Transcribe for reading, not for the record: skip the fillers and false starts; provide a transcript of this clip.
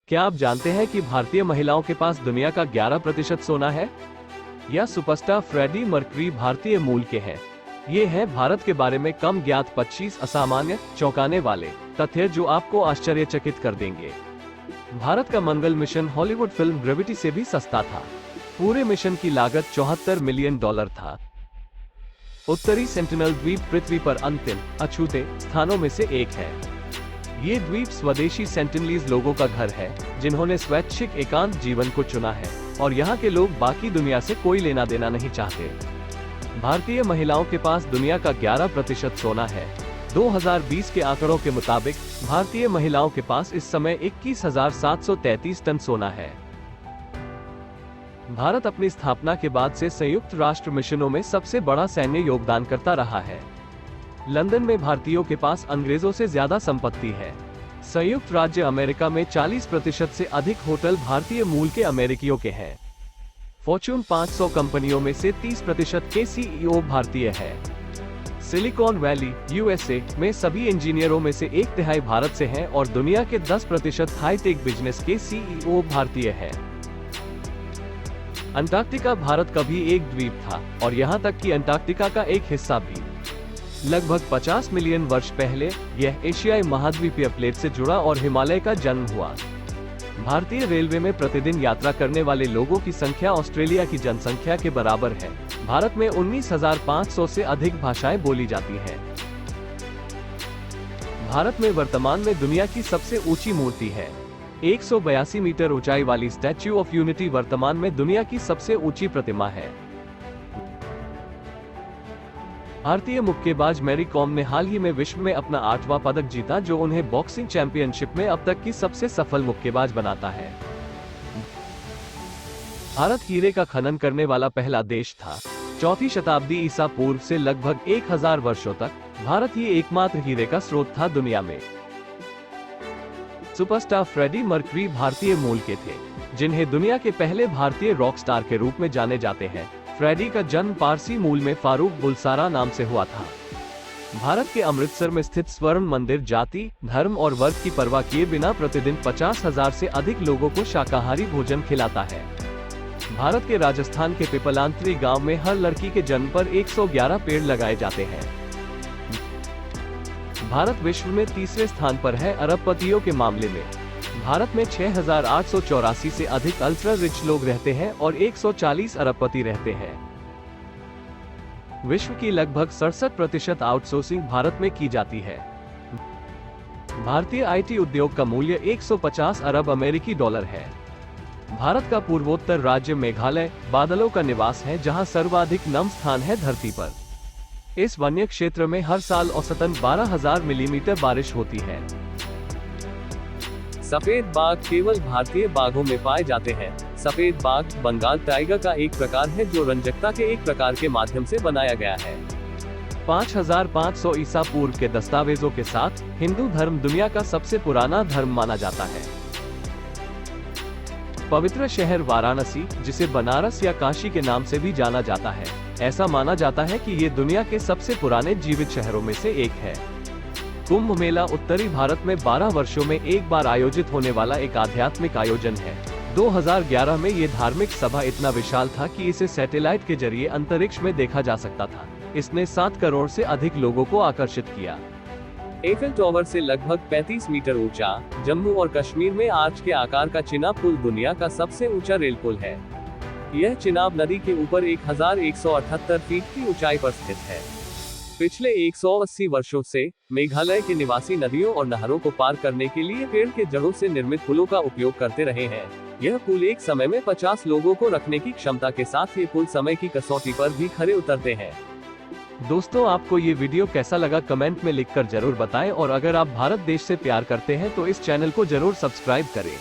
क्या आप जानते हैं कि भारतीय महिलाओं के पास दुनिया का 11% सोना है? यह सुपरस्टार फ्रेडी मर्क्यूरी भारतीय मूल के हैं। ये है भारत के बारे में कम ज्ञात 25 असामान्य, चौंकाने वाले तथ्य जो आपको आश्चर्यचकित कर देंगे। भारत का मंगल मिशन हॉलीवुड फिल्म ग्रेविटी से भी सस्ता था। पूरे मिशन की लागत $74 मिलियन था। उत्तरी सेंटिनल द्वीप पृथ्वी पर अंतिम अछूते स्थानों में से एक है। ये द्वीप स्वदेशी सेंटिनलीज लोगों का घर है, जिन्होंने स्वैच्छिक एकांत जीवन को चुना है और यहाँ के लोग बाकी दुनिया से कोई लेना देना नहीं चाहते। भारतीय महिलाओं के पास दुनिया का 11% सोना है। 2020 के आंकड़ों के मुताबिक भारतीय महिलाओं के पास इस समय 21,733 टन सोना है। भारत अपनी स्थापना के बाद से संयुक्त राष्ट्र मिशनों में सबसे बड़ा सैन्य योगदान करता रहा है। लंदन में भारतीयों के पास अंग्रेजों से ज्यादा संपत्ति है। संयुक्त राज्य अमेरिका में 40% से अधिक होटल भारतीय मूल के अमेरिकियों के हैं। फॉर्च्यून 500 कंपनियों में से 30% के सीईओ भारतीय है। सिलिकॉन वैली यूएसए में सभी इंजीनियरों में से 1/3 भारत से हैं और दुनिया के 10% हाईटेक बिजनेस के सीईओ भारतीय है। अंटार्कटिका भारत का भी एक द्वीप था और यहाँ तक कि अंटार्कटिका का एक हिस्सा भी। लगभग 50 मिलियन वर्ष पहले यह एशियाई महाद्वीपीय प्लेट से जुड़ा और हिमालय का जन्म हुआ। भारतीय रेलवे में प्रतिदिन यात्रा करने वाले लोगों की संख्या ऑस्ट्रेलिया की जनसंख्या के बराबर है। भारत में 19,500 से अधिक भाषाएं बोली जाती हैं। भारत में वर्तमान में दुनिया की सबसे ऊंची मूर्ति है। 182 मीटर ऊंचाई वाली स्टैच्यू ऑफ यूनिटी वर्तमान में दुनिया की सबसे ऊंची प्रतिमा है। भारतीय मुक्केबाज मैरी कॉम ने हाल ही में विश्व में अपना 8वां पदक जीता, जो उन्हें बॉक्सिंग चैंपियनशिप में अब तक की सबसे सफल मुक्केबाज बनाता है। भारत हीरे का खनन करने वाला पहला देश था। 4वीं शताब्दी ईसा पूर्व से लगभग 1000 वर्षों तक भारत ही एकमात्र हीरे का स्रोत था दुनिया में। सुपरस्टार फ्रेडी मर्क्यूरी भारतीय मूल के थे, जिन्हें दुनिया के पहले भारतीय रॉक स्टार के रूप में जाने जाते हैं। फ्रेडी का जन्म पारसी मूल में फारूक बुलसारा नाम से हुआ था। भारत के अमृतसर में स्थित स्वर्ण मंदिर जाति, धर्म और वर्ग की परवाह किए बिना प्रतिदिन 50,000 से अधिक लोगों को शाकाहारी भोजन खिलाता है। भारत के राजस्थान के पिपलांतरी गांव में हर लड़की के जन्म पर 111 पेड़ लगाए जाते हैं। भारत विश्व में तीसरे स्थान पर है अरबपतियों के मामले में। भारत में 6,884 से अधिक अल्ट्रा रिच लोग रहते हैं और 140 अरबपति रहते हैं। विश्व की लगभग 67% आउटसोर्सिंग भारत में की जाती है। भारतीय आईटी उद्योग का मूल्य 150 अरब अमेरिकी डॉलर है। भारत का पूर्वोत्तर राज्य मेघालय बादलों का निवास है, जहां सर्वाधिक नम स्थान है धरती पर। इस वन्य क्षेत्र में हर साल औसतन 12,000 मिलीमीटर बारिश होती है। सफेद बाघ केवल भारतीय बाघों में पाए जाते हैं। सफेद बाघ बंगाल टाइगर का एक प्रकार है, जो रंजकता के एक प्रकार के माध्यम से बनाया गया है। 5500 ईसा पूर्व के दस्तावेजों के साथ हिंदू धर्म दुनिया का सबसे पुराना धर्म माना जाता है। पवित्र शहर वाराणसी, जिसे बनारस या काशी के नाम से भी जाना जाता है, ऐसा माना जाता है कि ये दुनिया के सबसे पुराने जीवित शहरों में से एक है। कुंभ मेला उत्तरी भारत में 12 वर्षों में एक बार आयोजित होने वाला एक आध्यात्मिक आयोजन है। 2011 में ये धार्मिक सभा इतना विशाल था कि इसे सैटेलाइट के जरिए अंतरिक्ष में देखा जा सकता था। इसने 7 करोड़ से अधिक लोगों को आकर्षित किया। एफिल टावर से लगभग 35 मीटर ऊंचा, जम्मू और कश्मीर में आर्च के आकार का चिनाब पुल दुनिया का सबसे ऊंचा रेल पुल है। यह चिनाब नदी के ऊपर 1178 फीट की ऊंचाई पर स्थित है। पिछले 180 वर्षों से मेघालय के निवासी नदियों और नहरों को पार करने के लिए पेड़ के जड़ों से निर्मित पुलों का उपयोग करते रहे हैं। यह पुल एक समय में 50 लोगों को रखने की क्षमता के साथ ये पुल समय की कसौटी पर भी खरे उतरते हैं। दोस्तों, आपको ये वीडियो कैसा लगा कमेंट में लिखकर जरूर बताएं और अगर आप भारत देश से प्यार करते हैं तो इस चैनल को जरूर सब्सक्राइब करें।